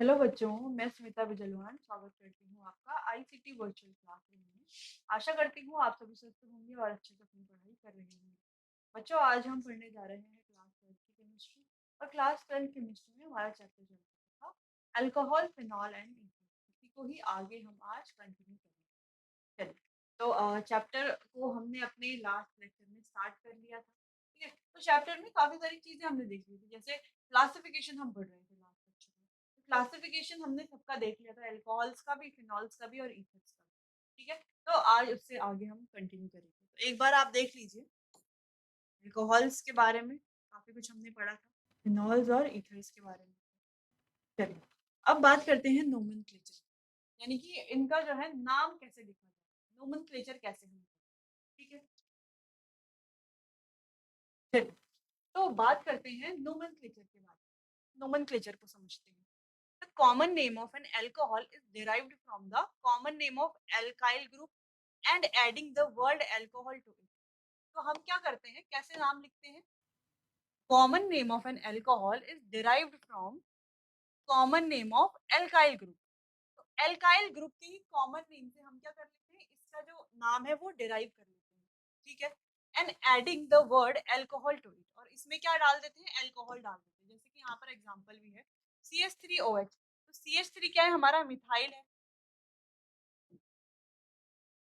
Hello बच्चों, मैं स्मिता बिजलवान स्वागत करती हूँ आपका आईसीटी वर्चुअल क्लासरूम में। आशा करती हूँ आप सभी स्वस्थ होंगे और अच्छे से अपनी पढ़ाई कर रहे होंगे। बच्चों, आज हम पढ़ने जा रहे हैं क्लास 12 की केमिस्ट्री। और क्लास 12 केमिस्ट्री में हमारा चैप्टर चल रहा था अल्कोहल, फिनॉल एंड ईथर। इसी को ही आगे हम आज कंटिन्यू करेंगे। चलिए, तो चैप्टर को हमने अपने लास्ट लेक्चर में स्टार्ट कर लिया था। ठीक है, तो चैप्टर में काफी सारी चीजें हमने देख ली थी, जैसे क्लासिफिकेशन हम पढ़ रहे थे लास्ट लेक्चर में। तो क्लासिफिकेशन हमने सबका देख लिया था, अल्कोहल्स का भी, फिनॉल्स का भी और ईथर्स का भी। ठीक है, तो आज उससे आगे हम कंटिन्यू करेंगे। तो एक बार आप देख लीजिए, अल्कोहल्स के बारे में काफी कुछ हमने पढ़ा था, फिनॉल्स और ईथर्स के बारे में। चलिए, अब बात करते हैं नोमेनक्लेचर, यानी कि इनका जो है नाम कैसे लिखा जाए, नोमेनक्लेचर कैसे हम। ठीक है, चलिए, तो बात करते हैं नोमेनक्लेचर के बारे में। नोमेनक्लेचर को समझते हैं। The common name of an alcohol is derived from the common name of alkyl group and adding the word alcohol to it. तो हम क्या करते हैं, कैसे नाम लिखते हैं? Common name of an alcohol is derived from common name of alkyl group. तो alkyl group के ही common name से हम क्या कर लेते हैं, इसका जो नाम है वो derive कर लेते हैं। ठीक है, and adding the word alcohol to it, और इसमें क्या डाल देते हैं, alcohol डाल देते हैं। जैसे कि यहाँ पर एग्जांपल भी है CH3OH। तो CH3 क्या है, हमारा मिथाइल है,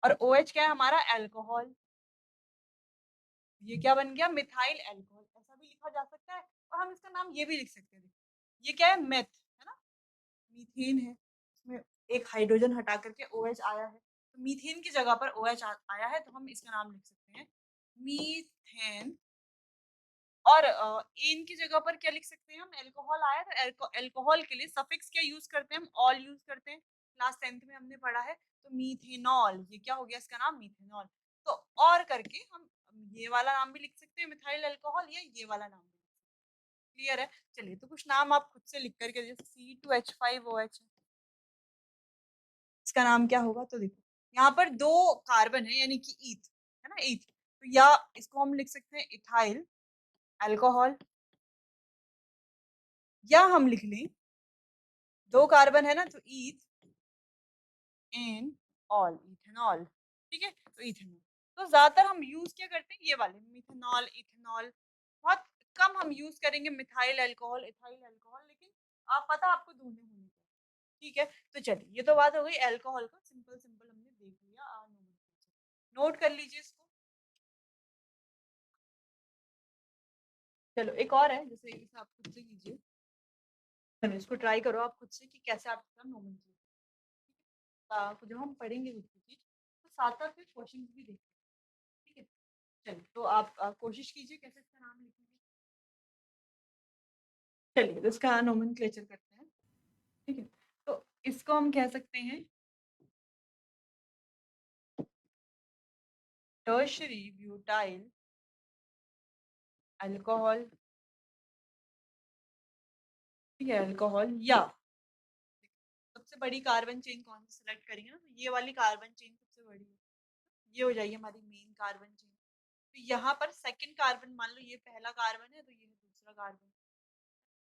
और OH क्या है, हमारा अल्कोहल। ये क्या बन गया, मिथाइल अल्कोहल। ऐसा भी लिखा जा सकता है, और हम इसका नाम ये भी लिख सकते हैं। ये क्या है, मेथ है ना, मीथेन है, इसमें एक हाइड्रोजन हटा करके OH आया है, तो मीथेन की जगह पर OH आया है, तो हम इसका नाम लिख सकते हैं मीथेन। और एन की जगह पर क्या लिख सकते हैं हम, अल्कोहल आया, तो अल्कोहल के लिए सफिक्स क्या यूज करते हैं हम, ऑल यूज करते हैं। क्लास 10th में हमने पढ़ा है। तो मीथेनॉल, ये क्या हो गया, इसका नाम मीथेनॉल। तो और करके हम ये वाला नाम भी लिख सकते हैं मिथाइल अल्कोहल, या ये वाला नाम भी। क्लियर है? चलिए, तो कुछ नाम आप खुद से लिख करके, जैसे C2H5OH, इसका नाम क्या होगा? तो देखो, यहाँ पर दो कार्बन है, यानी कि ईथ है ना, ईथ। तो या इसको हम लिख सकते हैं इथाइल अल्कोहल, या हम लिख लें, दो कार्बन है ना, तो ईथ एन ऑल, इथेनॉल। ठीक है, तो इथेनॉल। तो ज्यादातर हम यूज क्या करते हैं, ये वाले मिथेनॉल, इथेनॉल। बहुत कम हम यूज करेंगे मिथाइल अल्कोहल, इथाइल अल्कोहल, लेकिन आप पता आपको दोनों होने चाहिए। ठीक है, तो चलिए, ये तो बात हो गई अल्कोहल का, सिंपल सिंपल हमने देख लिया। नोट कर लीजिए इसको। चलो, एक और है, जैसे इसे आप खुद से कीजिए। चलो, इसको ट्राई करो आप खुद से कि कैसे आप इसका नोमेनक्लेचर। जब हम पढ़ेंगे कुछ भी चीज, तो साथ साथ फिर क्वेश्चन भी देखेंगे। ठीक है, चलिए, तो आप कोशिश कीजिए कैसे इसका नाम लिखेंगे। चलिए, तो इसका नोमेनक्लेचर करते हैं। ठीक है, तो इसको हम कह सकते हैं टर्शरी ब्यूटाइल अल्कोहल। ठीक है, अल्कोहल, या सबसे बड़ी कार्बन चेन कौन सी सिलेक्ट करेंगे ना, तो ये वाली कार्बन चेन सबसे बड़ी है, ये हो जाएगी हमारी मेन कार्बन चेन। तो यहाँ पर सेकंड कार्बन मान लो, ये पहला कार्बन है, तो ये है दूसरा कार्बन,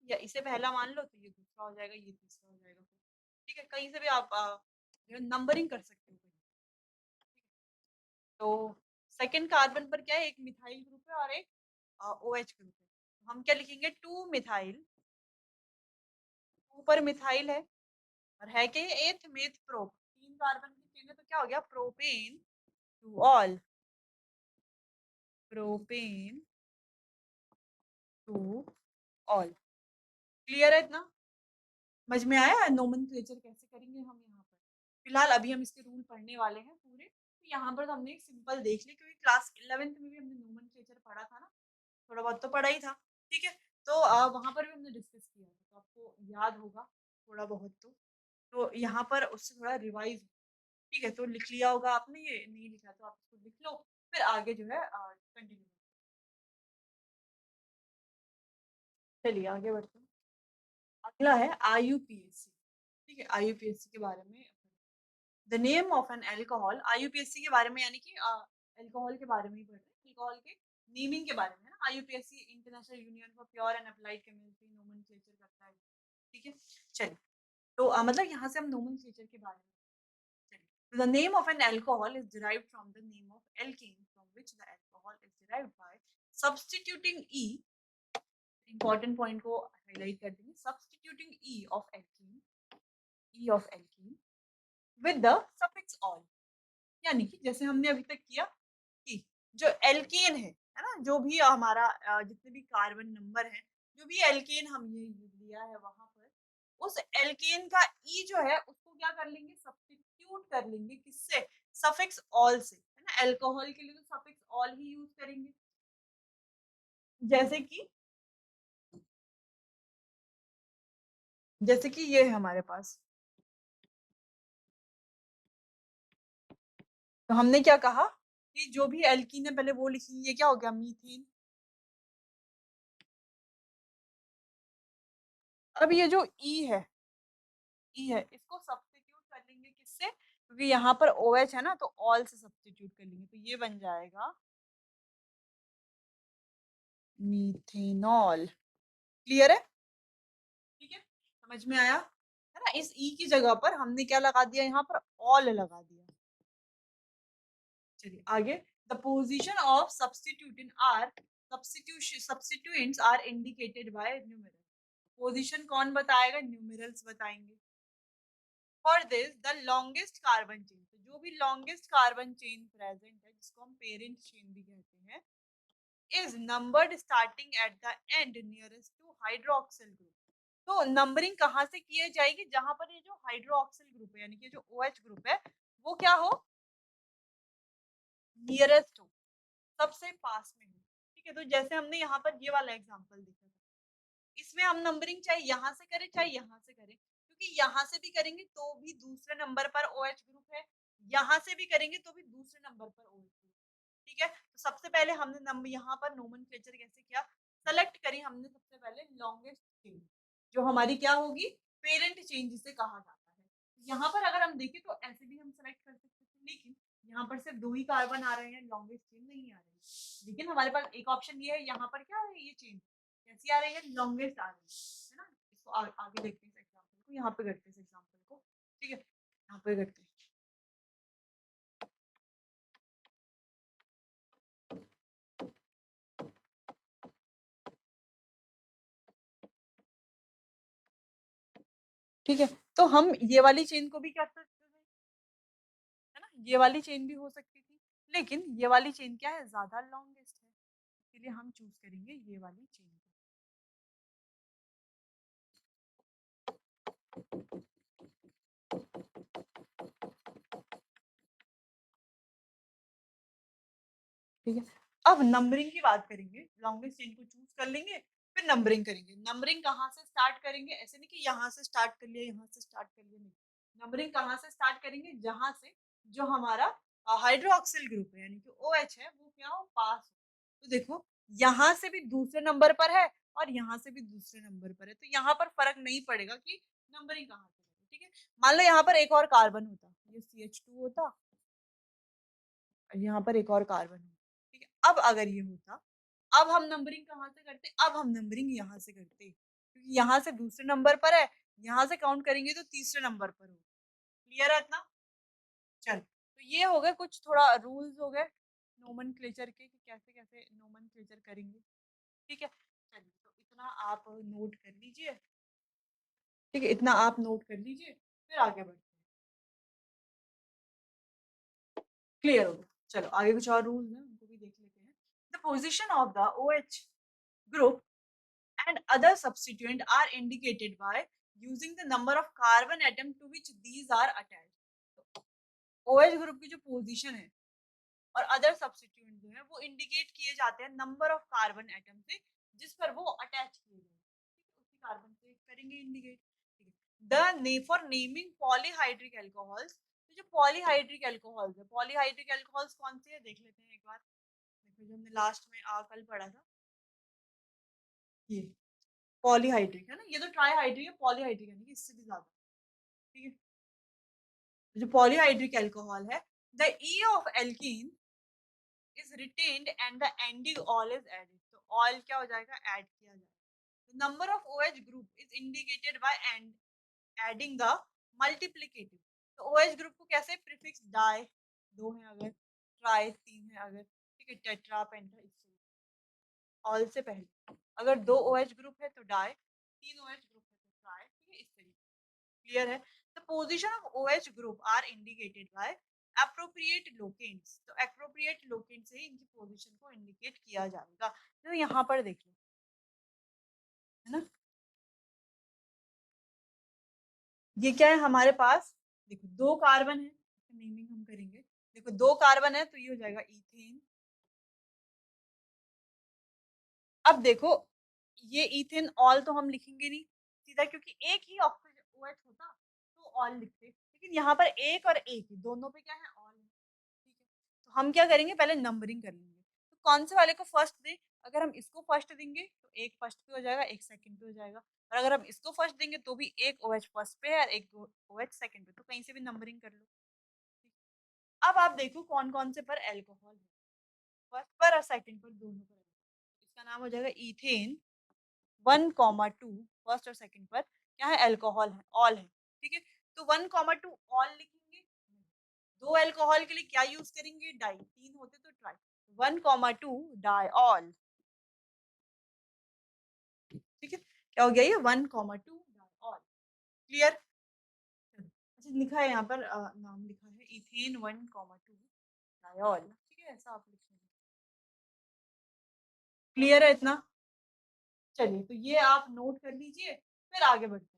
या इसे पहला मान लो, तो ये दूसरा हो जाएगा, ये तीसरा हो जाएगा। ठीक है, कहीं से भी आप नंबरिंग कर सकते हो। तो सेकंड कार्बन पर क्या है, एक मिथाइल ग्रुप है और एक OH ग्रुप है। तो हम क्या लिखेंगे, टू मिथाइल, टू पर मिथाइल है, और है क्या, एथ मेथ प्रोप, तीन कार्बन की चेन है, तो क्या हो गया, propane two ol, propane two all. Clear है इतना? समझ में आया नोमेनक्लेचर कैसे करेंगे हम यहाँ पर? फिलहाल अभी हम इसके रूल पढ़ने वाले हैं पूरे। तो यहाँ पर हमने एक सिंपल देख लिया, क्योंकि क्लास 11th में भी हमने नोमेनक्लेचर पढ़ा था ना, थोड़ा बहुत तो पढ़ा ही था। ठीक है, तो वहां पर भी हमने डिस्कस किया था, तो आपको याद होगा थोड़ा बहुत तो यहाँ पर उससे थोड़ा रिवाइज। ठीक है, तो लिख लिया होगा आपने, ये नहीं लिखा तो आप इसको लिख लो, फिर आगे जो है कंटिन्यू। चलिए, आगे बढ़ते हैं। अगला है IUPAC। ठीक है, IUPAC के बारे में, the name of an alcohol. IUPAC के बारे में, यानी कि अल्कोहल के बारे में ही पढ़ रहे हैं, अल्कोहल के नेमिंग के बारे में है ना। IUPAC international union for pure and applied chemistry nomenclature करता है। ठीक है, चलिए, तो मतलब यहाँ से हम नोमेनक्लेचर के बारे में चलिए। The name of an alcohol is derived from the name of alkane from which the alcohol is derived by substituting E, important point को highlight कर देंगे, substituting E of alkene with the suffix ol, यानी कि जैसे हमने अभी तक किया कि जो एल्केन है ना, जो भी हमारा जितने भी कार्बन नंबर है, जो भी एल्केन हम ये लिया है वहां पर, उस एल्केन का ई जो है उसको क्या कर लेंगे, सब्स्टिट्यूट कर लेंगे किससे, सफिक्स ऑल से, है ना। अल्कोहल के लिए तो सफिक्स ऑल ही यूज करेंगे, जैसे कि ये है हमारे पास। तो हमने क्या कहा कि जो भी एल्कीन है पहले वो लिखी, ये क्या हो गया, मीथेन। अब ये जो ई है इसको सब्स्टिट्यूट कर लेंगे किससे, क्योंकि यहाँ पर OH है ना, तो ऑल से सब्स्टिट्यूट कर लेंगे, तो ये बन जाएगा मीथेनॉल। क्लियर है, ठीक है, समझ में आया है ना। इस ई की जगह पर हमने क्या लगा दिया, यहाँ पर ऑल लगा दिया। चलिए आगे, the position of substituent or substituents are indicated by numeral. Position कौन बताएगा, न्यूमेरल्स बताएंगे। For this the longest carbon chain, तो जो भी लॉन्गेस्ट कार्बन चेन प्रेजेंट है जिसको हम पेरेंट चेन भी कहते हैं, is numbered starting at the end nearest to hydroxyl group. तो नंबरिंग कहाँ से की जाएगी, जहां पर ये जो हाइड्रोक्सिल ग्रुप है यानी कि जो OH ग्रुप है वो क्या हो, नियरेस्ट हो, सबसे पास में हो। ठीक है, तो जैसे हमने यहाँ पर ये वाला एग्जांपल देखा था, इसमें हम नंबरिंग चाहे यहाँ से करें चाहे यहाँ से करें, क्योंकि यहाँ से भी करेंगे तो भी दूसरे नंबर पर OH ग्रुप है, यहाँ से भी करेंगे तो भी दूसरे नंबर पर OH ग्रुप। ठीक है, तो सबसे पहले हमने नंबर यहाँ पर नोमेनक्लेचर कैसे किया, सेलेक्ट करी हमने सबसे पहले लॉन्गेस्ट चेन, जो हमारी क्या होगी, पेरेंट चेन जिसे कहा जाता है। यहाँ पर अगर हम देखें तो ऐसे भी हम सेलेक्ट कर सकते थे, लेकिन यहाँ पर सिर्फ 2 ही कार्बन आ रहे हैं, लॉन्गेस्ट चेन नहीं आ रही है। लेकिन हमारे पास एक ऑप्शन ये है, यहाँ पर क्या आ रही है, ये चेन कैसी आ रही है, लॉन्गेस्ट आ रही है ना। इसको आगे देखते हैं इस एग्जांपल को, यहाँ पे करते हैं इस एग्जांपल को। ठीक है, यहाँ पे करते हैं। ठीक है, तो हम ये वाली चेन को भी कर सकते थे, है ना, ये वाली चेन भी हो सकती थी, लेकिन ये वाली चेन क्या है, ज्यादा लॉन्गेस्ट है, इसलिए हम चूज करेंगे ये वाली चेन को। ठीक है, अब नंबरिंग की बात करेंगे, लॉन्गेस्ट चेन को चूज कर लेंगे, फिर नंबरिंग करेंगे। नंबरिंग कहाँ से स्टार्ट करेंगे, ऐसे नहीं कि यहाँ से स्टार्ट कर लिया, यहाँ से स्टार्ट कर लिया, नहीं। नंबरिंग कहाँ से स्टार्ट करेंगे, जहां से जो हमारा हाइड्रोक्सिल ग्रुप है यानी कि OH है वो क्या हो, पास हो। तो देखो यहाँ से भी दूसरे नंबर पर है और यहाँ से भी दूसरे नंबर पर है, तो यहाँ पर फर्क नहीं पड़ेगा कि नंबरिंग कहाँ से करें। ठीक है, मान लो यहाँ पर एक और कार्बन होता, ये CH2 होता, यहाँ पर एक और कार्बन हो। ठीक है, अब अगर ये होता, अब हम नंबरिंग कहाँ से करते, अब हम नंबरिंग यहाँ से करते, क्योंकि यहाँ से दूसरे नंबर पर है, यहाँ से काउंट करेंगे तो तीसरे नंबर पर हो। क्लियर है इतना, चल तो ये हो गए कुछ थोड़ा रूल्स हो गए नोमेनक्लेचर के कि कैसे कैसे नोमेनक्लेचर करेंगे। ठीक है, चलिए तो इतना आप नोट कर लीजिए। ठीक है, इतना आप नोट कर लीजिए, फिर आगे बढ़ते हैं। क्लियर हो गया, चलो आगे कुछ और रूल्स हैं उनको भी देख लेते हैं। The position of the OH group and other substituent are indicated by using the number of carbon atom to which these are attached। OH group की जो पोजीशन है और अदर सब्स्टिट्यूएंट जो है वो इंडिकेट किए जाते हैं नंबर ऑफ कार्बन एटम से जिस पर वो अटैच किए गए, उसी कार्बन से करेंगे इंडिकेट। द ने फॉर नेमिंग पॉलीहाइड्रिक एल्कोहल्स, तो जो पॉलीहाइड्रिक एल्कोहल्स है, पॉलीहाइड्रिक एल्कोहल्स कौन से है देख लेते हैं एक बार। देखो जो हमने लास्ट में कल पढ़ा था, ये पॉलीहाइड्रिक है ना, ये तो ट्राईहाइड्रिक है, पॉलीहाइड्रिक यानी कि इससे भी ज्यादा। ठीक है, जो पॉलीहाइड्रिक अल्कोहल है, the E of alkene is retained and the ending ol is added, तो ऑल क्या हो जाएगा, ऐड किया जाएगा। Number of OH group is indicated by and, adding the multiplicative. तो OH ग्रुप को कैसे प्रीफिक्स डाई, दो है अगर, ट्राई तीन है अगर, ठीक है, टेट्रा पेंटा, इससे ऑल से पहले अगर दो OH ग्रुप है तो डाई, तीन OH ग्रुप है तो ट्राई, ठीक है, इस तरीके। क्लियर है? The position of OH group are indicated by appropriate locants. तो एप्रोप्रिएट लोकेंट से ही इनकी पोजीशन को इंडिकेट किया जाएगा। तो यहाँ पर देख लो, है ना, ये क्या है हमारे पास, देखो दो कार्बन है, नेमिंग हम करेंगे, देखो दो कार्बन है तो ये हो जाएगा इथेन। अब देखो ये इथेन ऑल तो हम लिखेंगे नहीं सीधा, क्योंकि एक ही ऑक्सीजन OH होता तो ऑल लिखते, लेकिन यहाँ पर एक और एक ही दोनों पे क्या है, ऑल है, ठीक है। तो हम क्या करेंगे, पहले नंबरिंग कर लेंगे, तो कौन से वाले को फर्स्ट दें। अगर हम इसको फर्स्ट देंगे तो एक फर्स्ट पे हो जाएगा, एक सेकंड पे हो जाएगा, और अगर हम इसको फर्स्ट देंगे तो भी एक OH फर्स्ट पे है और एक OH सेकंड पे, तो कहीं से भी नंबरिंग कर लो। अब आप देखो कौन कौन से पर एल्कोहल है, फर्स्ट पर और सेकंड पर दोनों पर। इसका नाम हो जाएगा इथेन 1,2, फर्स्ट और सेकंड पर क्या है, एल्कोहल है, ऑल है, ठीक है। तो 1,2 ऑल लिखेंगे, दो एल्कोहल के लिए क्या यूज करेंगे, डाई, तीन होते तो ट्राई, 1,2 डाई ऑल, ठीक है। क्या हो गया ये 1,2 डाई ऑल। क्लियर? अच्छा लिखा है यहाँ पर नाम लिखा है इथेन 1,2 डाई ऑल, ठीक है, ऐसा आप लिखेंगे। क्लियर है इतना? चलिए तो ये आप नोट कर लीजिए, फिर आगे बढ़ते हैं।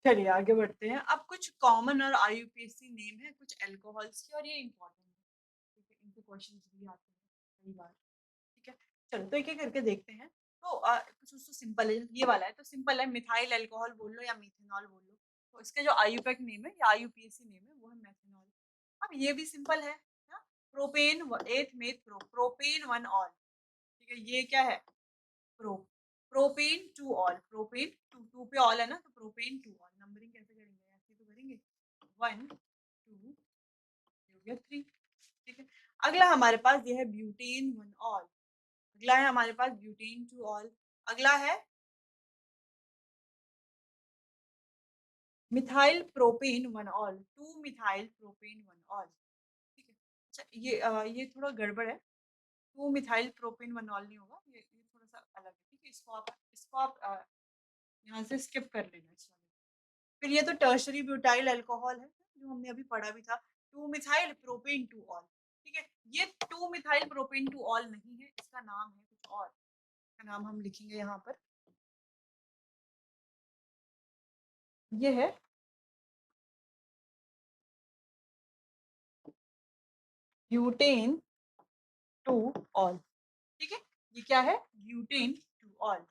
चलिए आगे बढ़ते हैं। अब कुछ कॉमन और IUPAC नेम है कुछ अल्कोहल्स के, और ये इंपॉर्टेंट है, ठीक है, इनके क्वेश्चंस भी आते हैं कई बार, ठीक है। चलो तो एक एक करके देखते हैं। तो कुछ तो सिंपल है, ये वाला है तो सिंपल है, मिथाइल अल्कोहल बोल लो या मिथेनॉल बोल लो, तो इसका जो IUPAC नेम है या IUPAC नेम है वो है मेथेनॉल। अब ये भी सिंपल है ना, प्रोपेन 8 मेथ प्रोपेन 1 ऑल, ठीक है, ये क्या है, pro propane two ol, propane two, two पे ऑल है ना, तो प्रोपेन टू ऑल। नंबरिंग कैसे करेंगे, ऐसे तो करेंगे, 1 2 हो गया 3, ठीक है। अगला हमारे पास ये है ब्यूटेन 1 ऑल, अगला है हमारे पास ब्यूटेन टू ऑल, अगला है methyl propane 1 all, 2 methyl propane 1 all, ठीक है। अच्छा ये थोड़ा गड़बड़ है, 2 मिथाइल प्रोपेन 1 ऑल नहीं होगा, ये थोड़ा सा अलग है, ठीक है। इसको आप यहाँ से स्किप कर लेना इस वाले। फिर ये तो टर्शरी ब्यूटाइल अल्कोहल है जो हमने अभी पढ़ा भी था, 2 मिथाइल प्रोपेन टू ऑल, ठीक है। ये 2 मिथाइल प्रोपेन टू ऑल नहीं है, इसका नाम है कुछ और, इसका नाम हम लिखेंगे यहाँ पर, ये है ब्यूटेन टू ऑल, ठीक है। ये क्या है, ब्यूटेन टू ऑल।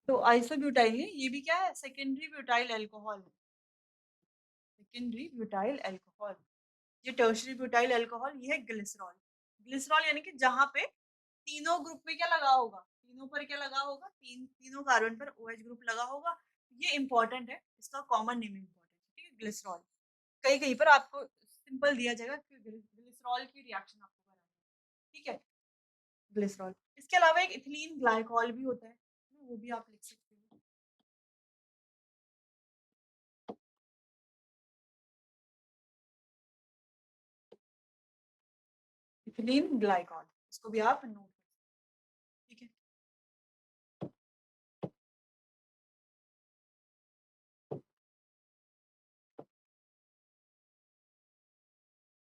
तो आइसोब्यूटाइल है, ये भी क्या है, सेकेंडरी ब्यूटाइल अल्कोहल है, सेकेंडरी ब्यूटाइल अल्कोहल। ये टर्शरी ब्यूटाइल अल्कोहल, ये है ग्लिसरॉल। ग्लिसरॉल यानी कि जहाँ पे तीनों ग्रुप में क्या लगा होगा, तीनों पर क्या लगा होगा, तीनों कार्बन पर OH ग्रुप लगा होगा। ये इंपॉर्टेंट है, इसका कॉमन नेम इंपॉर्टेंट है, ठीक है, ग्लिसरॉल। कहीं कहीं पर आपको सिंपल दिया जाएगा कि ग्लिसरॉल की रिएक्शन आपको करानी है, ठीक है, ग्लिसरॉल। इसके अलावा एक इथिलीन ग्लाइकॉल भी होता है, वो भी आप लिख सकते हो। इथिलीन ग्लाइकॉल, इसको भी आप नोट कर सकते, ठीक है।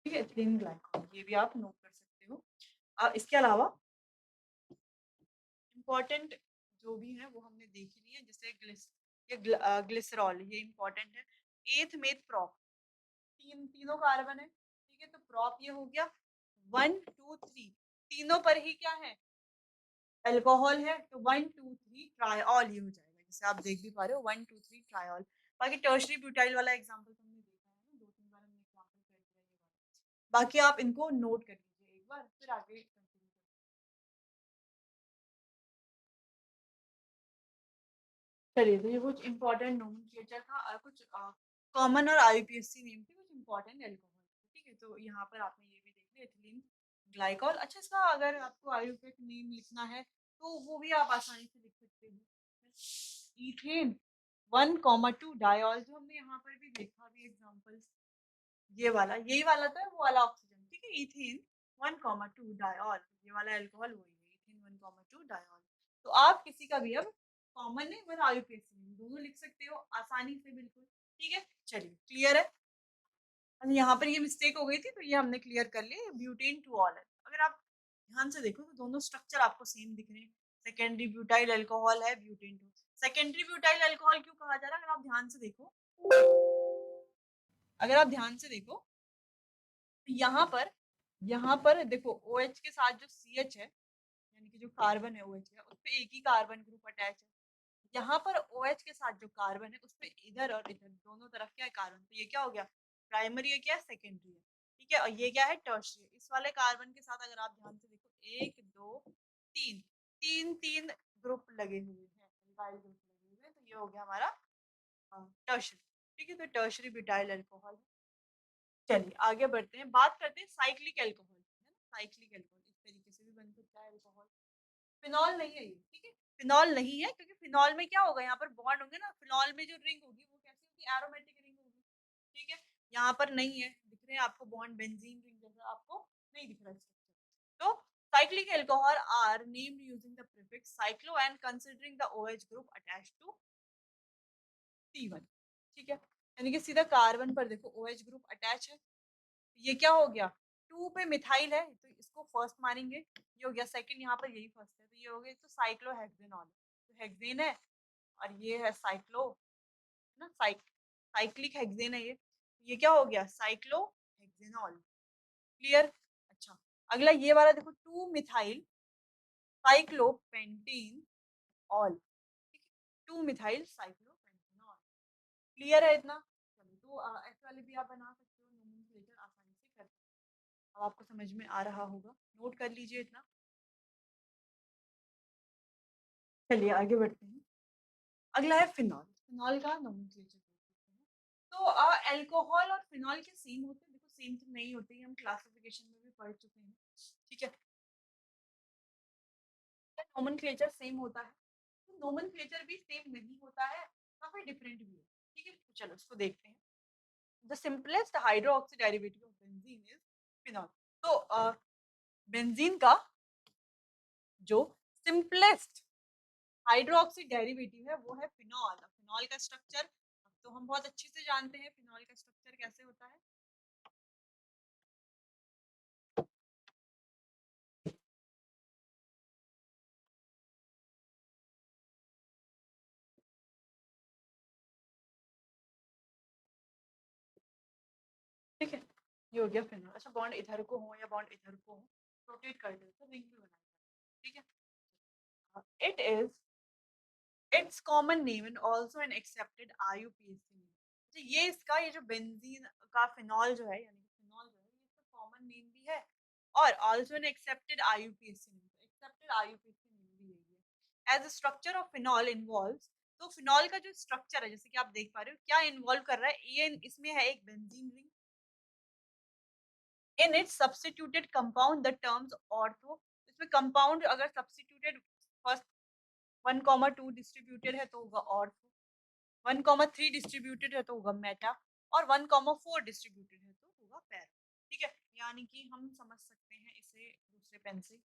ठीक है, इथिलीन ग्लाइकॉल, ये भी आप नोट कर सकते हो। इसके अलावा इम्पोर्टेंट जो भी है वो हमने देख ही लिया, जैसे ग्लिसरॉल, ये इम्पोर्टेंट है। एथ मेथ प्रॉप, तीनों कार्बन है, ठीक है, तो प्रॉप ये हो गया 1 2 3, तीनों पर ही क्या है, अल्कोहल है, तो 1 2 3 ट्राइऑल ये हो जाएगा, जैसे आप देख भी पा रहे हो 1 2 3 ट्राइऑल। बाकी टर्शरी ब्यूटाइल वाला एग्जांपल तुमने देखा है ना, दो तीन बार हमने एग्जांपल कर दिया ये वाला। बाकी आप इनको नोट कर लीजिए एक बार, फिर आगे कंटिन्यू। चलिए तो ये कुछ इंपॉर्टेंट नोमेनक्लेचर था, कुछ कॉमन और IUPAC नेम थे कुछ इंपॉर्टेंट एल्कोहल, ठीक है। तो यहाँ पर आपने ये भी देख लिया, एथिलीन ग्लाइकॉल। अच्छा इसका अगर आपको IUPAC नेम लिखना है तो वो भी आप आसानी से लिख सकते हो, इथेन 1,2 डायॉल, जो हमने यहाँ पर भी देखा अभी एग्जांपल्स, ये वाला, यही वाला तो है, वो वाला ऑक्सीजन, ठीक है। इथेन 1,2 डायॉल, ये वाला अल्कोहल वही है, इथेन 1,2 डायॉल। तो आप किसी का भी अब कॉमन नेम और आईयूपीएसी नेम दोनों लिख सकते हो आसानी से, बिल्कुल, ठीक है। चलिए, क्लियर है। यहाँ पर ये मिस्टेक हो गई थी, तो ये हमने क्लियर कर लिया, ब्यूटेन टू ऑल है। अगर आप ध्यान से देखो तो दोनों स्ट्रक्चर आपको सेम दिख रहे हैं। सेकेंडरी ब्यूटाइल अल्कोहल है, butane two. Secondary butyl alcohol क्यों कहा जा रहा है? अगर आप ध्यान से देखो, अगर आप ध्यान से देखो तो यहाँ पर देखो OH के साथ जो CH है, यानी कि जो कार्बन है OH का, उस पे एक ही कार्बन ग्रुप अटैच है। यहाँ पर OH के साथ जो कार्बन है, उसपे इधर और इधर दोनों तरफ क्या है, कार्बन। तो ये क्या हो गया, प्राइमरी है, क्या है, सेकेंडरी है, ठीक है। और ये क्या है, टर्शियरी। इस वाले कार्बन के साथ अगर आप ध्यान से देखो, 1 2 3, तीन ग्रुप लगे हुए हैं, alkyl ग्रुप लगे हुए हैं, तो ये हो गया हमारा टर्शियरी, ठीक है। तो टर्शियरी ब्यूटाइल अल्कोहल। चलिए आगे बढ़ते हैं, बात करते हैं साइक्लिक अल्कोहल, है ना। साइक्लिक अल्कोहल इस तरीके से भी बन सकता है अल्कोहल। फिनॉल नहीं है ये, ठीक है। फिनॉल नहीं है, क्योंकि फिनॉल में क्या होगा, यहाँ पर बॉन्ड होंगे ना। फिनॉल में जो रिंग होगी वो कैसी होगी, एरोमेटिक रिंग होगी, ठीक है। यहाँ पर नहीं है, दिख रहे हैं आपको बॉन्ड बेंजीन रिंग जैसा, आपको नहीं दिख रहा स्ट्रक्चर। तो cyclic alcohol are named using the prefix cyclo and considering the OH group attached to C1, ठीक है। यानी कि सीधा कार्बन पर देखो OH ग्रुप अटैच है। ये क्या हो गया, 2 पे मिथाइल है, तो इसको फर्स्ट मानेंगे, ये हो गया सेकंड, यहाँ पर यही फर्स्ट है, तो ये हो गया तो साइक्लोहेक्सेनॉल, तो हेक्सेन है, और ये है साइक्लो, है ना, साइक्लिक हेक्सेन है ये क्या हो गया, साइक्लोहेक्सेनॉल। क्लियर। अच्छा, अगला ये वाला देखो, 2 मिथाइल साइक्लोपेंटेन ऑल, ठीक है, 2 मिथाइल साइक्लोपेंटेनॉल। क्लियर है इतना। चलो, तो ऐसे वाले भी आप बना सकते हो, नोमेनक्लेचर आसानी से कर सकते हो। अब आपको समझ में आ रहा होगा, नोट कर लीजिए इतना। चलिए आगे बढ़ते हैं। अगला है फिनॉल। फिनॉल का नोमेनक्लेचर करते हैं। तो अल्कोहल और फिनॉल के सेम होते हैं? देखो सेम तो नहीं होते, हम क्लासिफिकेशन में भी पढ़ चुके हैं, ठीक है। नोमेनक्लेचर सेम होता है, तो नोमेनक्लेचर भी सेम नहीं होता है, काफी डिफरेंट भी है, ठीक है। तो चलो इसको देखते हैं। The simplest hydroxy derivative of benzene is phenol. तो बेंजीन का जो सिंपलेस्ट हाइड्रोक्सी डेरिवेटिव है वो है फिनॉल। फिनॉल का स्ट्रक्चर तो हम बहुत अच्छे से जानते हैं, फिनॉल का स्ट्रक्चर कैसे होता है। ठीक है, ये हो गया फिनॉल। अच्छा, बॉन्ड इधर को हो या बॉन्ड इधर को हो, रोटेट कर दे तो रिंग भी बनाएगा, ठीक है। It is it's common name and also an accepted IUPAC name. तो ये जो बेंजीन का फिनॉल जो है, यानी कि फिनॉल जो है, ये इसका कॉमन नेम भी है, और also an accepted IUPAC name. Accepted IUPAC name भी यही है। As a structure of phenol involves, तो फिनॉल का जो स्ट्रक्चर है, जैसे कि आप देख पा रहे हो, क्या इन्वॉल्व कर रहा है, ये इसमें है एक benzene ring. In it substituted compound the terms ortho, इसमें कंपाउंड अगर सब्स्टिट्यूटेड फर्स्ट 1,2 डिस्ट्रीब्यूटेड है तो होगा ऑर्थो, 1,3 डिस्ट्रीब्यूटेड है तो होगा मेटा, और 1,4 डिस्ट्रीब्यूटेड है तो होगा पैरा, ठीक है। यानी कि हम समझ सकते हैं इसे दूसरे पेन से,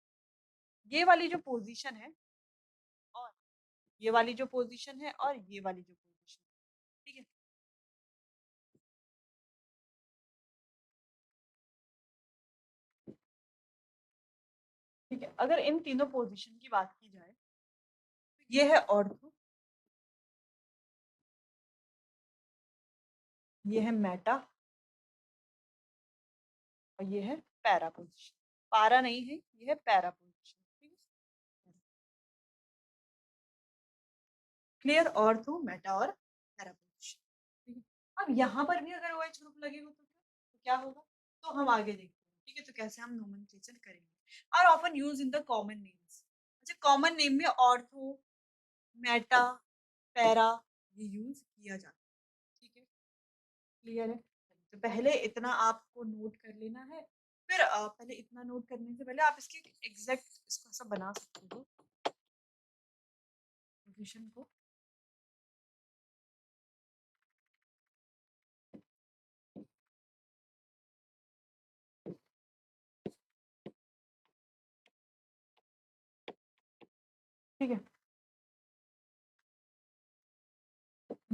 ये वाली जो पोजीशन है, और ये वाली जो पोजीशन है, और ये वाली जो पोजीशन, ठीक है। ठीक है, अगर इन तीनों पोजीशन की बात की जाए तो ये है ऑर्थो, ये है मेटा, और ये है पैरा पोजीशन। पारा नहीं है, ये है पैरा पोजीशन, ठीक है। क्लियर, ऑर्थो, मेटा और पैरा पोजीशन, ठीक है। अब यहाँ पर भी अगर OH ग्रुप लगे हो तो क्या होगा, तो हम आगे देखते हैं, ठीक है। तो कैसे हम नोमेनक्लेचर करेंगे। Are often used in the common names. अच्छा, कॉमन नेम में ऑर्थो, मेटा, पैरा ये यूज किया जाता है, ठीक है। क्लियर है। तो पहले इतना आपको नोट कर लेना है, फिर पहले इतना नोट करने से पहले आप इसके एग्जैक्ट इसको ऐसा बना सकते हो पोजीशन को। ठीक है,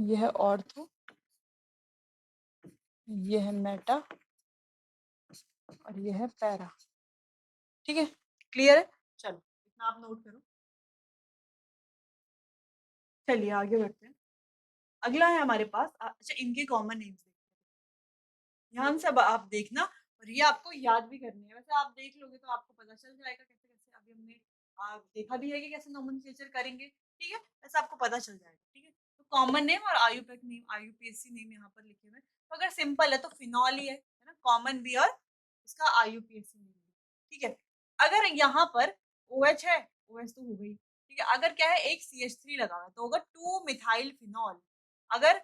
ये है ऑर्थो, ये है मेटा और ये है पैरा। ठीक है, क्लियर है? चलो इतना आप नोट करो। चलिए आगे बढ़ते हैं। अगला है हमारे पास अच्छा इनके कॉमन नेम्स देखते हैं। ध्यान से अब आप देखना और ये आपको याद भी करनी है। वैसे आप देख लोगे तो आपको पता चल जाएगा कैसे कैसे। अभी हमने देखा भी है कि कैसे नोमेनक्लेचर करेंगे। ठीक है, वैसे आपको पता चल जाएगा। ठीक है, तो कॉमन नेम और आयुपेक नेम, आयुपीएससी नेम यहाँ पर लिखे हुए हैं। तो अगर सिंपल है तो फिनॉल ही है ना, कॉमन भी और इसका आयुपीएससी नेम। ठीक है, अगर यहाँ पर OH है, OH तो हो गई। ठीक है, अगर क्या है एक CH3 लगा हुआ है तो होगा 2 मिथाइल फिनॉल। अगर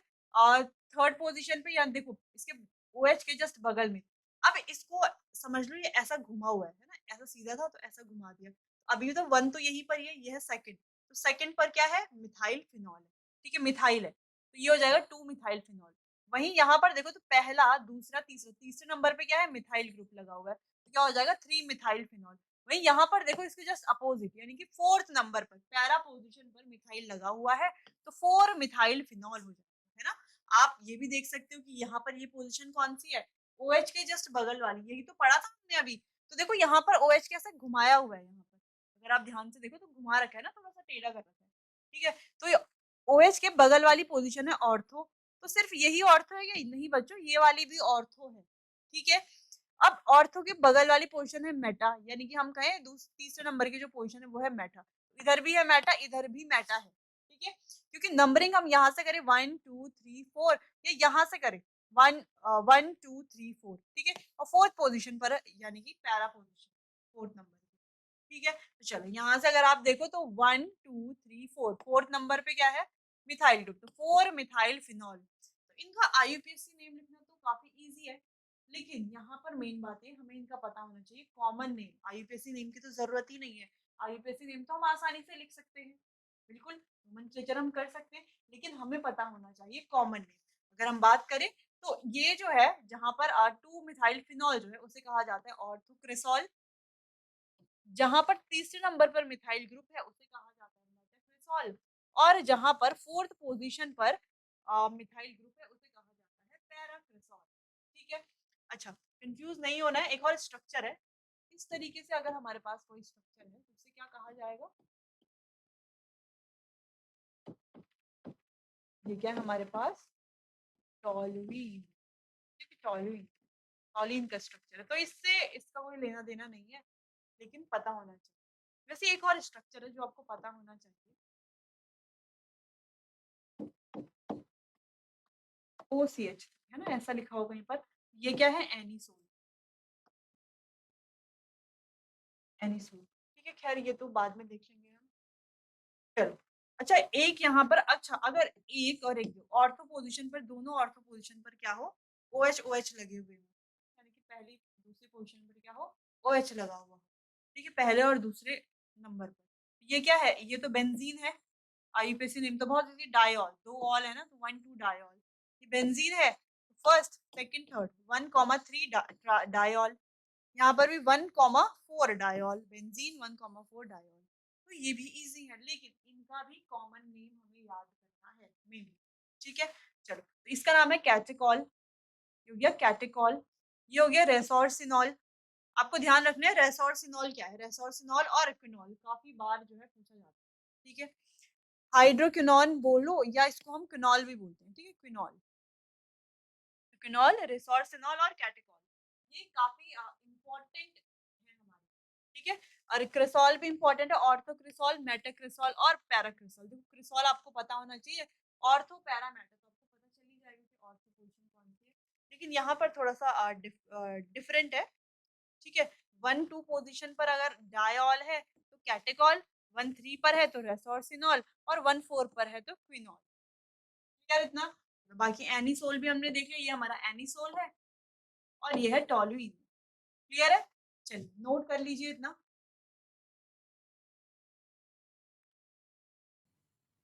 थर्ड पोजीशन पे या देखो इसके OH के जस्ट बगल में, अब इसको समझ लो ये ऐसा घुमा हुआ है ना, ऐसा सीधा था तो ऐसा घुमा दिया। अभी तो वन तो यहीं पर ही है, ये है सेकंड, तो सेकंड पर क्या है मिथाइल फिनॉल है। ठीक है, मिथाइल है तो ये हो जाएगा 2 मिथाइल फिनॉल। वहीं यहाँ पर देखो तो पहला दूसरा तीसरा, तीसरे नंबर पे क्या है मिथाइल ग्रुप लगा हुआ है, तो क्या हो जाएगा 3 मिथाइल फिनॉल। वहीं यहाँ पर देखो इसके जस्ट अपोजिट यानी कि फोर्थ नंबर पर पैरा पोजिशन पर मिथाइल लगा हुआ है, तो 4 मिथाइल फिनॉल हो जाएगा, है ना। आप ये भी देख सकते हो कि यहाँ पर ये पोजीशन कौन सी है, OH के जस्ट बगल वाली, यही तो पढ़ा था हमने अभी। तो देखो यहाँ पर OH कैसे घुमाया हुआ है, यहाँ पर अगर आप ध्यान से देखो तो घुमा रखा है ना, थोड़ा सा टेढ़ा कर रखा है। ठीक है, तो ये OH के बगल वाली पोजीशन है ऑर्थो। तो सिर्फ यही ऑर्थो है या नहीं बच्चों, ये वाली भी ऑर्थो है। ठीक है, अब ऑर्थो के बगल वाली पोजीशन है मेटा, यानी कि हम कहें तीसरे नंबर की जो पोजीशन है वो है मेटा। इधर भी है मेटा, इधर भी मेटा है। ठीक है, क्योंकि नंबरिंग हम यहाँ से करें 1 2 3 4 या यहाँ से करें 1 1 2 3 4। ठीक है, और फोर्थ पोजीशन पर है यानी कि पैरा पोजीशन फोर्थ नंबर। ठीक है, तो चलो यहाँ से अगर आप देखो तो 1 2 3 4 फोर्थ नंबर पे क्या है मिथाइल ग्रुप, तो 4 मिथाइल फिनॉल। तो इनका आईयूपीएसी नेम लिखना तो काफी इजी है, लेकिन यहाँ पर मेन बात है हमें इनका पता होना चाहिए कॉमन नेम। आईयूपीएसी नेम की तो जरूरत ही नहीं है, आईयूपीएसी नेम तो हम आसानी से लिख सकते हैं, बिल्कुल नोमेनक्लेचर हम कर सकते हैं, लेकिन हमें पता होना चाहिए कॉमन नेम। अगर हम बात करें तो ये जो है जहाँ पर 2 मिथाइल फिनॉल जो है उसे कहा जाता है ऑर्थोक्रेसॉल। जहां पर तीसरे नंबर पर मिथाइल ग्रुप है उसे कहा जाता है मेटाक्रेसॉल। और जहां पर फोर्थ पोजीशन पर मिथाइल ग्रुप है उसे कहा जाता है पैराक्रेसॉल। ठीक है, अच्छा कंफ्यूज नहीं होना है, एक और स्ट्रक्चर है। इस तरीके से अगर हमारे पास कोई स्ट्रक्चर है तो उसे क्या कहा जाएगा, ठीक है हमारे पास टॉलुइन। ठीक है, टॉलुइन, टॉलिन का स्ट्रक्चर है, तो इससे इसका कोई लेना देना नहीं है, लेकिन पता होना चाहिए। वैसे एक और स्ट्रक्चर है जो आपको पता होना चाहिए, OCH, है ना, ऐसा लिखा होगा कहीं पर। ये क्या है एनिसोल, एनिसोल। ठीक है, खैर ये तो बाद में देख लेंगे हम। चलो, अच्छा एक यहाँ पर, अच्छा अगर एक और एक दो ऑर्थो पोजीशन पर, दोनों ऑर्थो पोजीशन पर क्या हो OH OH लगे हुए हो, यानी कि पहली दूसरी पोजीशन पर क्या हो OH लगा हुआ हो। ठीक है, पहले और दूसरे नंबर पर ये क्या है, ये तो बेंजीन है। आईयूपीएसी नेम तो बहुत इजी, डायॉल, दो ऑल है ना तो 1 2 डायॉल, ये बेंजीन है। फर्स्ट सेकंड थर्ड 1 3 डायॉल, यहाँ पर भी 1 4 डायॉल, बेंजीन 1 4 डायॉल। तो ये भी इजी है, लेकिन इनका भी कॉमन नेम हमें याद करना है मेनली। ठीक है, चलो तो इसका नाम है कैटेकॉल, ये हो गया कैटेकॉल। ये हो गया रेसोर्सिनॉल। आपको ध्यान रखना है रेसोर्सिनॉल क्या है, रेसोर्सिनॉल और क्विनॉल काफी बार जो है पूछा जाता है। ठीक है, हाइड्रोक्विनॉन बोलो या इसको हम क्विनॉल भी बोलते हैं। ठीक है, क्विनॉल, क्विनॉल, रिसोर्सिनॉल और कैटेकॉल, ये काफी इंपॉर्टेंट है हमारे। ठीक है, और क्रिसॉल भी इंपॉर्टेंट है, ऑर्थोक्रिसॉल, मेटाक्रिसॉल और पैराक्रिसॉल। देखो क्रिसॉल आपको पता होना चाहिए, ऑर्थो पैरा मेटा तो आपको पता चल ही जाएगा कि ऑर्थो पोजीशन कौन सी है, लेकिन यहाँ पर थोड़ा सा डिफरेंट है। ठीक है, 1 2 पोजीशन पर अगर डायॉल है तो कैटेकॉल, 1 3 पर है तो रेसोर्सिनॉल और 1 4 पर है तो क्विनॉल। ठीक है इतना, बाकी एनिसोल भी हमने देख लिया, ये हमारा एनिसोल है और ये है टॉलुइन। क्लियर है, चलिए नोट कर लीजिए इतना।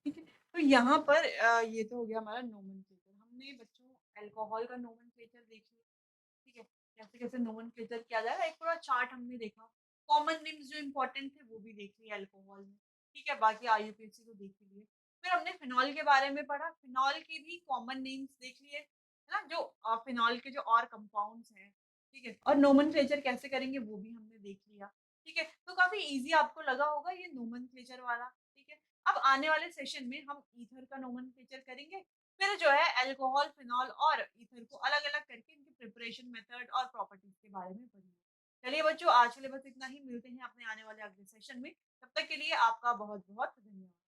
ठीक है, तो यहाँ पर ये तो हो गया हमारा नोमेनक्लेचर। हमने बच्चों अल्कोहल का नोमेनक्लेचर देख लिया। ठीक है, कैसे कैसे नोमेनक्लेचर किया जाएगा, एक पूरा चार्ट हमने देखा। कॉमन नेम्स जो इंपॉर्टेंट थे वो भी देख लिए अल्कोहल में। ठीक है, बाकी आईयूपीएसी तो देख ही लिए। फिर हमने फिनॉल के बारे में पढ़ा, फिनॉल के भी कॉमन नेम्स देख लिए, है ना? जो फिनॉल के जो और कंपाउंड्स हैं, ठीक है? और नोमेनक्लेचर कैसे करेंगे वो भी हमने देख लिया, ठीक है? तो काफ़ी ईज़ी आपको लगा होगा ये नोमेनक्लेचर वाला, ठीक है? अब आने वाले सेशन में हम ईथर का नोमेनक्लेचर करेंगे, फिर जो है अल्कोहल, फिनॉल और ईथर को अलग-अलग करके इनकी प्रिपरेशन मेथड और प्रॉपर्टीज़ के बारे में पढ़ेंगे। चलिए बच्चों, आज के लिए बस इतना ही, मिलते हैं अपने आने वाले अगले सेशन में। तब तक के लिए आपका बहुत-बहुत धन्यवाद।